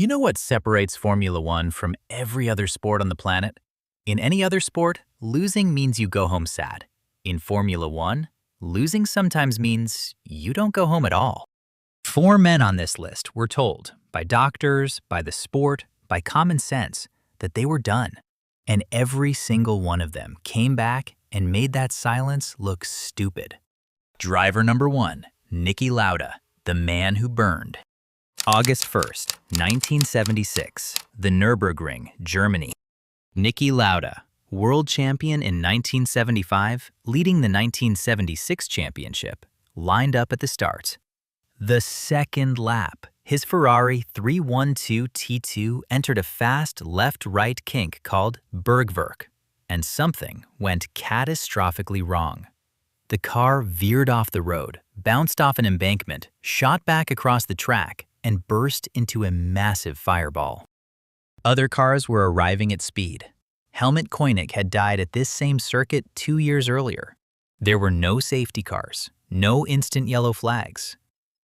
You know what separates Formula One from every other sport on the planet? In any other sport, losing means you go home sad. In Formula One, losing sometimes means you don't go home at all. Four men on this list were told, by doctors, by the sport, by common sense, that they were done. And every single one of them came back and made that silence look stupid. Driver number 1, Niki Lauda, the man who burned. August 1st, 1976, the Nürburgring, Germany. Niki Lauda, world champion in 1975, leading the 1976 championship, lined up at the start. The second lap, his Ferrari 312 T2 entered a fast left-right kink called Berger, and something went catastrophically wrong. The car veered off the road, bounced off an embankment, shot back across the track, and burst into a massive fireball. Other cars were arriving at speed. Helmut Koenig had died at this same circuit 2 years earlier. There were no safety cars, no instant yellow flags.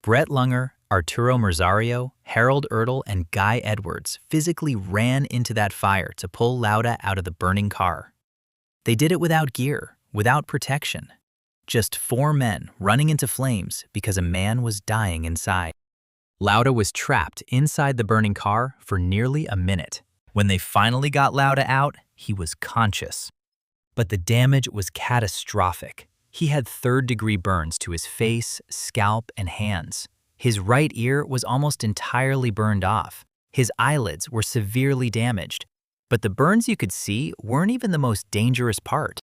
Brett Lunger, Arturo Merzario, Harold Ertl, and Guy Edwards physically ran into that fire to pull Lauda out of the burning car. They did it without gear, without protection. Just 4 men running into flames because a man was dying inside. Lauda was trapped inside the burning car for nearly a minute. When they finally got Lauda out, he was conscious. But the damage was catastrophic. He had third-degree burns to his face, scalp, and hands. His right ear was almost entirely burned off. His eyelids were severely damaged. But the burns you could see weren't even the most dangerous part.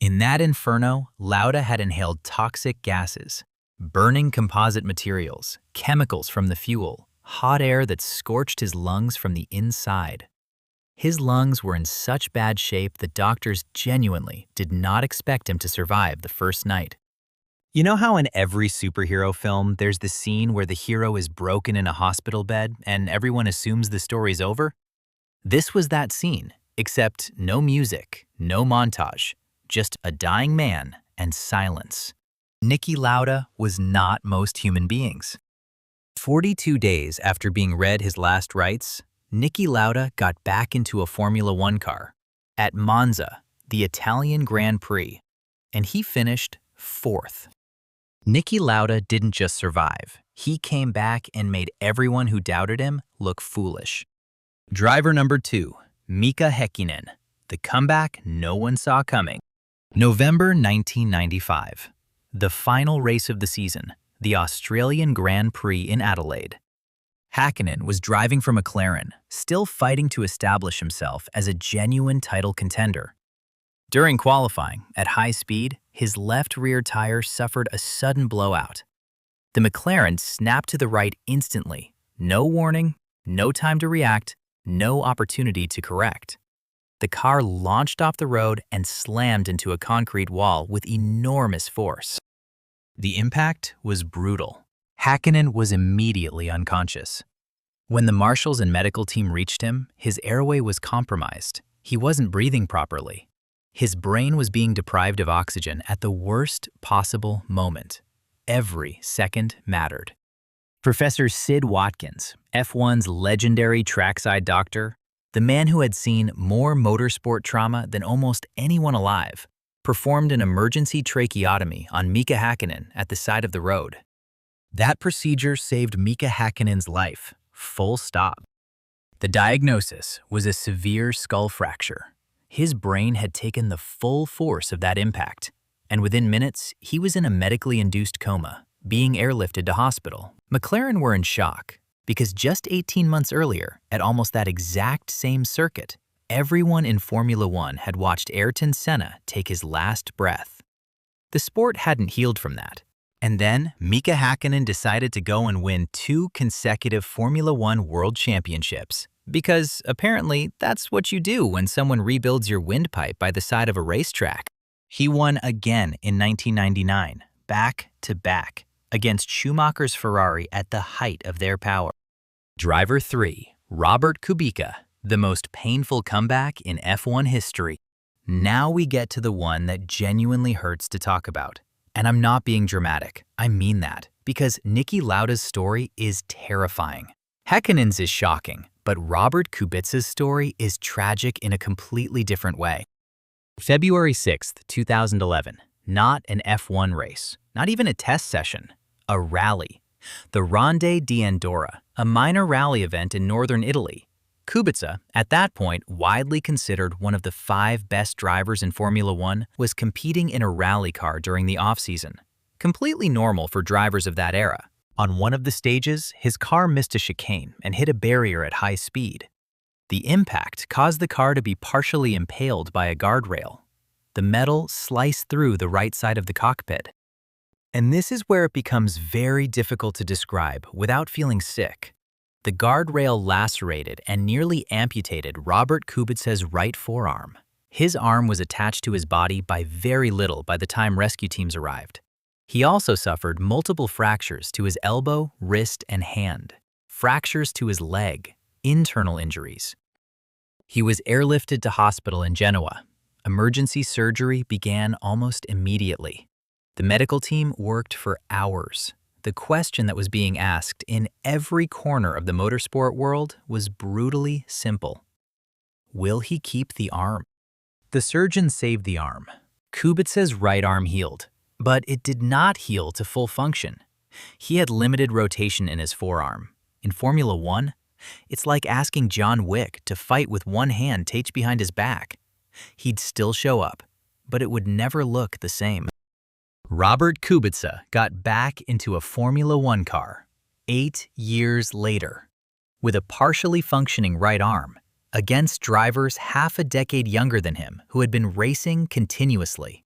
In that inferno, Lauda had inhaled toxic gases, burning composite materials, chemicals from the fuel, hot air that scorched his lungs from the inside. His lungs were in such bad shape that doctors genuinely did not expect him to survive the first night. You know how in every superhero film there's the scene where the hero is broken in a hospital bed and everyone assumes the story's over? This was that scene, except no music, no montage, just a dying man and silence. Niki Lauda was not most human beings. 42 days after being read his last rites, Niki Lauda got back into a Formula One car at Monza, the Italian Grand Prix, and he finished 4th. Niki Lauda didn't just survive, he came back and made everyone who doubted him look foolish. Driver number 2, Mika Häkkinen, the comeback no one saw coming. November 1995. The final race of the season, the Australian Grand Prix in Adelaide. Hakkinen was driving for McLaren, still fighting to establish himself as a genuine title contender. During qualifying, at high speed, his left rear tire suffered a sudden blowout. The McLaren snapped to the right instantly. No warning, no time to react, no opportunity to correct. The car launched off the road and slammed into a concrete wall with enormous force. The impact was brutal. Häkkinen was immediately unconscious. When the marshals and medical team reached him, his airway was compromised. He wasn't breathing properly. His brain was being deprived of oxygen at the worst possible moment. Every second mattered. Professor Sid Watkins, F1's legendary trackside doctor, the man who had seen more motorsport trauma than almost anyone alive, performed an emergency tracheotomy on Mika Häkkinen at the side of the road. That procedure saved Mika Häkkinen's life, full stop. The diagnosis was a severe skull fracture. His brain had taken the full force of that impact, and within minutes, he was in a medically induced coma, being airlifted to hospital. McLaren were in shock, because just 18 months earlier, at almost that exact same circuit, everyone in Formula One had watched Ayrton Senna take his last breath. The sport hadn't healed from that. And then, Mika Häkkinen decided to go and win 2 consecutive Formula One World Championships. Because apparently, that's what you do when someone rebuilds your windpipe by the side of a racetrack. He won again in 1999, back to back, against Schumacher's Ferrari at the height of their power. Driver 3, Robert Kubica, the most painful comeback in F1 history. Now we get to the one that genuinely hurts to talk about. And I'm not being dramatic, I mean that, because Niki Lauda's story is terrifying. Häkkinen's is shocking, but Robert Kubica's story is tragic in a completely different way. February 6th, 2011. Not an F1 race, not even a test session, a rally. The Ronde di Andorra, a minor rally event in northern Italy. Kubica, at that point widely considered one of the 5 best drivers in Formula One, was competing in a rally car during the off-season. Completely normal for drivers of that era. On one of the stages, his car missed a chicane and hit a barrier at high speed. The impact caused the car to be partially impaled by a guardrail. The metal sliced through the right side of the cockpit. And this is where it becomes very difficult to describe without feeling sick. The guardrail lacerated and nearly amputated Robert Kubica's right forearm. His arm was attached to his body by very little by the time rescue teams arrived. He also suffered multiple fractures to his elbow, wrist, and hand, fractures to his leg, internal injuries. He was airlifted to hospital in Genoa. Emergency surgery began almost immediately. The medical team worked for hours. The question that was being asked in every corner of the motorsport world was brutally simple. Will he keep the arm? The surgeon saved the arm. Kubica's right arm healed, but it did not heal to full function. He had limited rotation in his forearm. In Formula One, it's like asking John Wick to fight with one hand taped behind his back. He'd still show up, but it would never look the same. Robert Kubica got back into a Formula One car 8 years later, with a partially functioning right arm, against drivers half a decade younger than him who had been racing continuously.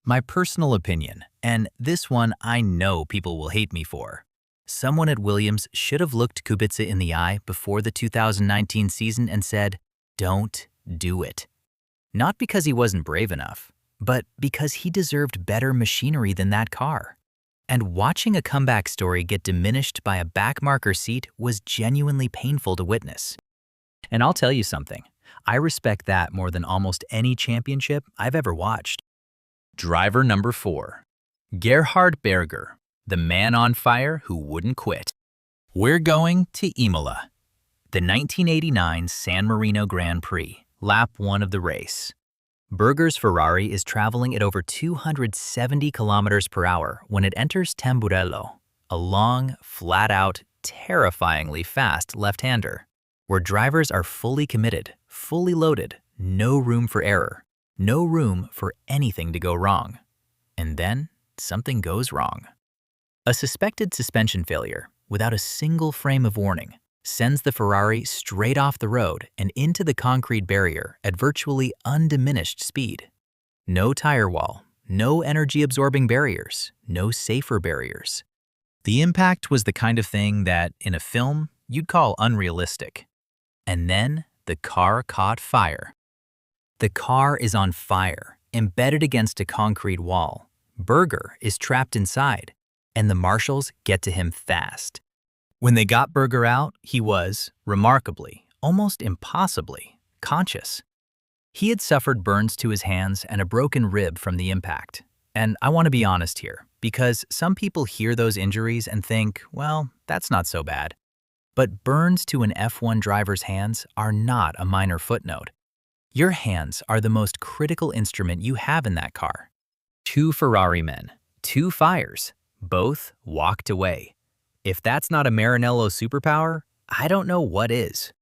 My personal opinion, and this one I know people will hate me for, someone at Williams should have looked Kubica in the eye before the 2019 season and said, "Don't do it." Not because he wasn't brave enough, but because he deserved better machinery than that car. And watching a comeback story get diminished by a backmarker seat was genuinely painful to witness. And I'll tell you something, I respect that more than almost any championship I've ever watched. Driver number 4. Gerhard Berger, the man on fire who wouldn't quit. We're going to Imola. The 1989 San Marino Grand Prix, lap 1 of the race. Berger's Ferrari is traveling at over 270 kilometers per hour when it enters Tamburello, a long, flat-out, terrifyingly fast left-hander, where drivers are fully committed, fully loaded, no room for error, no room for anything to go wrong. And then something goes wrong. A suspected suspension failure, without a single frame of warning, sends the Ferrari straight off the road and into the concrete barrier at virtually undiminished speed. No tire wall, no energy-absorbing barriers, no safer barriers. The impact was the kind of thing that, in a film, you'd call unrealistic. And then the car caught fire. The car is on fire, embedded against a concrete wall. Berger is trapped inside, and the marshals get to him fast. When they got Berger out, he was, remarkably, almost impossibly, conscious. He had suffered burns to his hands and a broken rib from the impact. And I want to be honest here, because some people hear those injuries and think, well, that's not so bad. But burns to an F1 driver's hands are not a minor footnote. Your hands are the most critical instrument you have in that car. 2 Ferrari men, 2 fires, both walked away. If that's not a Maranello superpower, I don't know what is.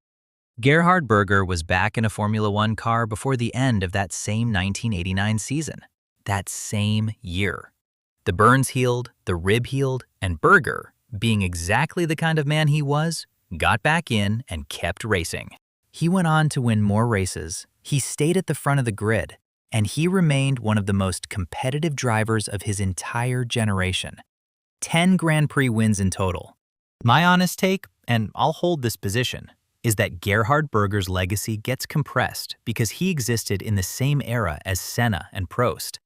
Gerhard Berger was back in a Formula One car before the end of that same 1989 season, that same year. The burns healed, the rib healed, and Berger, being exactly the kind of man he was, got back in and kept racing. He went on to win more races, he stayed at the front of the grid, and he remained one of the most competitive drivers of his entire generation. 10 Grand Prix wins in total. My honest take, and I'll hold this position, is that Gerhard Berger's legacy gets compressed because he existed in the same era as Senna and Prost.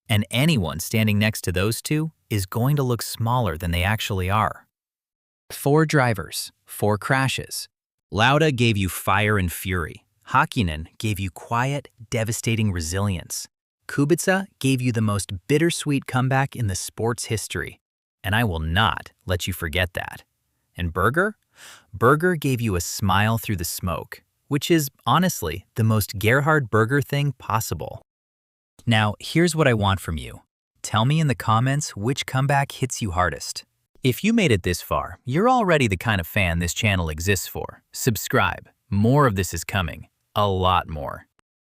And anyone standing next to those two is going to look smaller than they actually are. 4 drivers, 4 crashes. Lauda gave you fire and fury. Hakkinen gave you quiet, devastating resilience. Kubica gave you the most bittersweet comeback in the sport's history. And I will not let you forget that. And Berger? Berger gave you a smile through the smoke, which is, honestly, the most Gerhard Berger thing possible. Now, here's what I want from you. Tell me in the comments which comeback hits you hardest. If you made it this far, you're already the kind of fan this channel exists for. Subscribe. More of this is coming. A lot more.